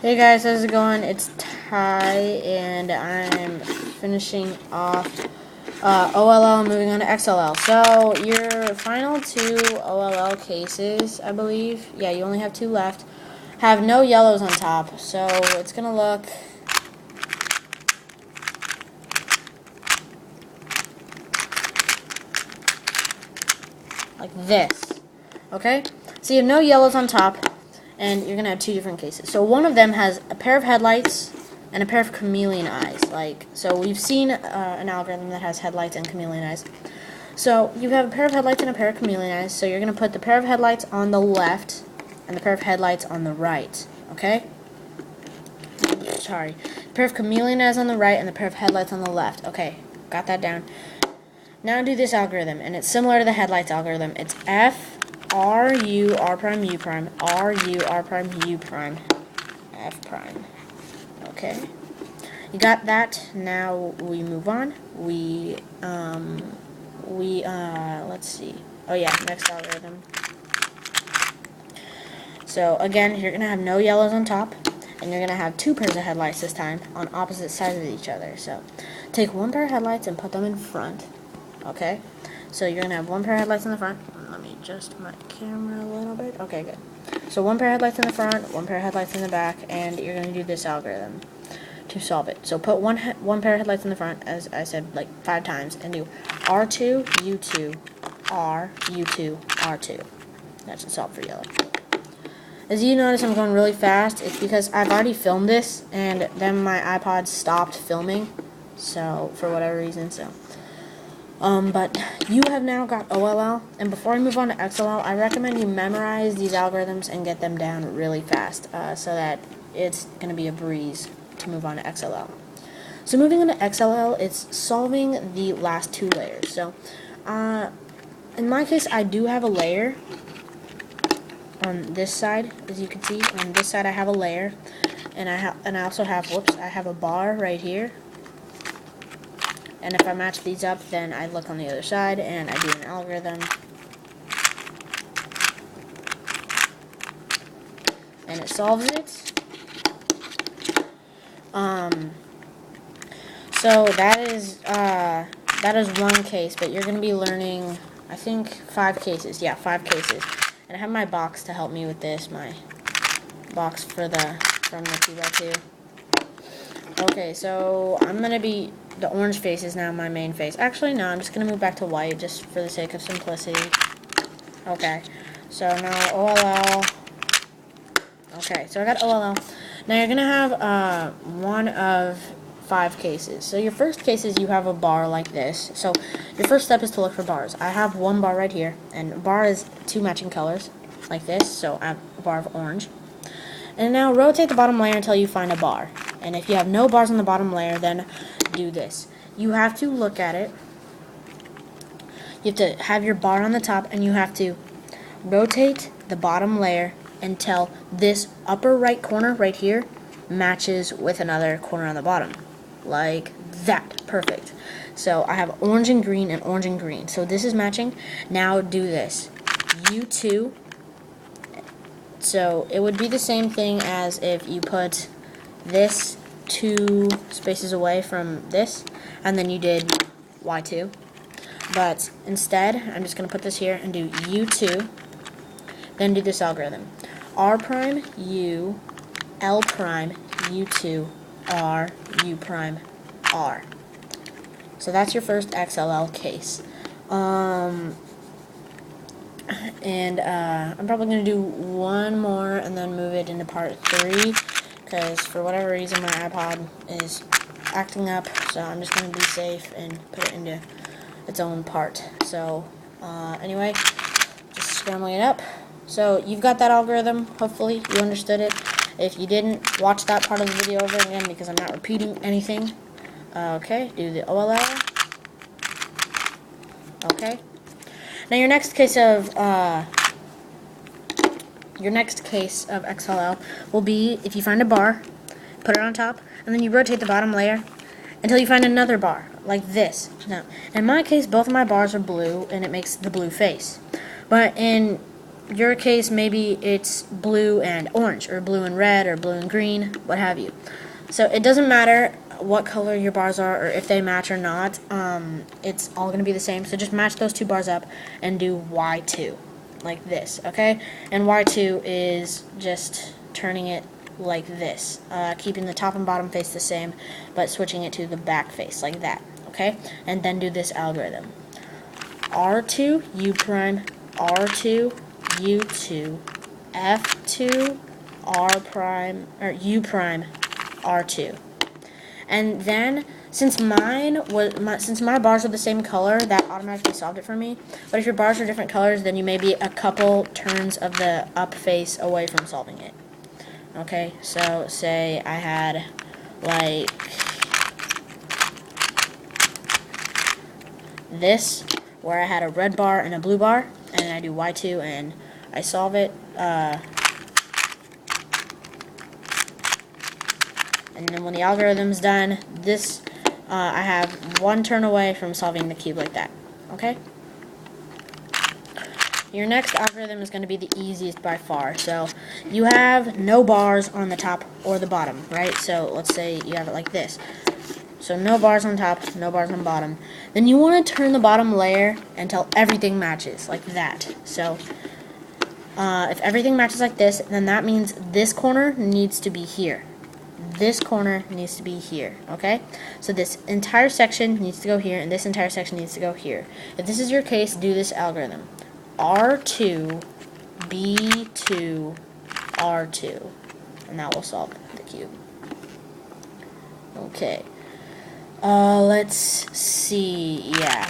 Hey guys, how's it going? It's Ty, and I'm finishing off OLL and moving on to XLL. So, your final two OLL cases, I believe, yeah, you only have two left, have no yellows on top. So, it's going to look like this. Okay? So, you have no yellows on top, and you're going to have two different cases. So, one of them has a pair of headlights and a pair of chameleon eyes. So we've seen an algorithm that has headlights and chameleon eyes. So you have a pair of headlights and a pair of chameleon eyes. So you're going to put the pair of headlights on the left and the pair of headlights on the right. Okay? Sorry. A pair of chameleon eyes on the right and the pair of headlights on the left. Okay, got that down. Now do this algorithm, and it's similar to the headlights algorithm. It's F, R, U, R prime, U prime, R, U, R prime, U prime, F prime. Okay, you got that. Now we move on. Let's see. Oh yeah, next algorithm. So again, you're gonna have no yellows on top, and you're gonna have two pairs of headlights this time on opposite sides of each other. So take one pair of headlights and put them in front. Okay, so you're gonna have one pair of headlights in the front. Let me adjust my camera a little bit. Okay, good. So one pair of headlights in the front, one pair of headlights in the back, and you're going to do this algorithm to solve it. So put one pair of headlights in the front, as I said like 5 times, and do R2, U2, R, U2, R2. That should solve for yellow. As you notice, I'm going really fast. It's because I've already filmed this, and then my iPod stopped filming, so for whatever reason, so... But you have now got OLL, and before I move on to XLL, I recommend you memorize these algorithms and get them down really fast, so that it's going to be a breeze to move on to XLL. So moving on to XLL, it's solving the last two layers. So, in my case, I do have a layer on this side, as you can see. On this side, I have a layer, and I also have, I have a bar right here. And if I match these up, then I look on the other side and I do an algorithm. And it solves it. So that is one case, but you're going to be learning, I think, 5 cases. Yeah, 5 cases. And I have my box to help me with this, my box from the 2x2. Okay, so I'm going to be... The orange face is now my main face. Actually, no, I'm just going to move back to white just for the sake of simplicity. Okay, so now OLL. Okay, so I got OLL. Now you're going to have one of 5 cases. So your first case is you have a bar like this. So your first step is to look for bars. I have one bar right here, and a bar is 2 matching colors like this. So I have a bar of orange. And now rotate the bottom layer until you find a bar. And if you have no bars on the bottom layer, then do this. You have to look at it. You have to have your bar on the top, and you have to rotate the bottom layer until this upper right corner right here matches with another corner on the bottom. Like that. Perfect. So I have orange and green and orange and green. So this is matching. Now do this. U2. So it would be the same thing as if you put this 2 spaces away from this, and then you did Y2. But instead, I'm just going to put this here and do U2, then do this algorithm. R prime, U, L prime, U2, R, U prime, R. So that's your first XLL case. And I'm probably going to do one more and then move it into part 3. Because for whatever reason my iPod is acting up, so I'm just going to be safe and put it into its own part. So anyway, just scrambling it up. So you've got that algorithm. Hopefully you understood it. If you didn't, watch that part of the video over again because I'm not repeating anything. Okay, do the OLL. Okay. Now your next case of XLL will be if you find a bar, put it on top, and then you rotate the bottom layer until you find another bar, like this. Now, in my case, both of my bars are blue, and it makes the blue face. But in your case, maybe it's blue and orange, or blue and red, or blue and green, what have you. So it doesn't matter what color your bars are, or if they match or not. It's all going to be the same. So just match those two bars up and do Y2, like this, okay? And Y2 is just turning it like this, keeping the top and bottom face the same, but switching it to the back face, like that, okay? And then do this algorithm. R2, U prime, R2, U2, F2, R prime, or U prime, R2. And then, since my bars are the same color, that automatically solved it for me. But if your bars are different colors, then you may be a couple turns of the up face away from solving it. Okay, so say I had like this, where I had a red bar and a blue bar, and I do Y2 and I solve it, and then when the algorithm's done, this I have one turn away from solving the cube like that. Okay? Your next algorithm is going to be the easiest by far. So you have no bars on the top or the bottom, right? So let's say you have it like this. So no bars on top, no bars on bottom. Then you want to turn the bottom layer until everything matches, like that. So if everything matches like this, then that means this corner needs to be here. This corner needs to be here, okay? So this entire section needs to go here, and this entire section needs to go here. If this is your case, do this algorithm. R2, B2, R2. And that will solve the cube. Okay. Let's see. Yeah.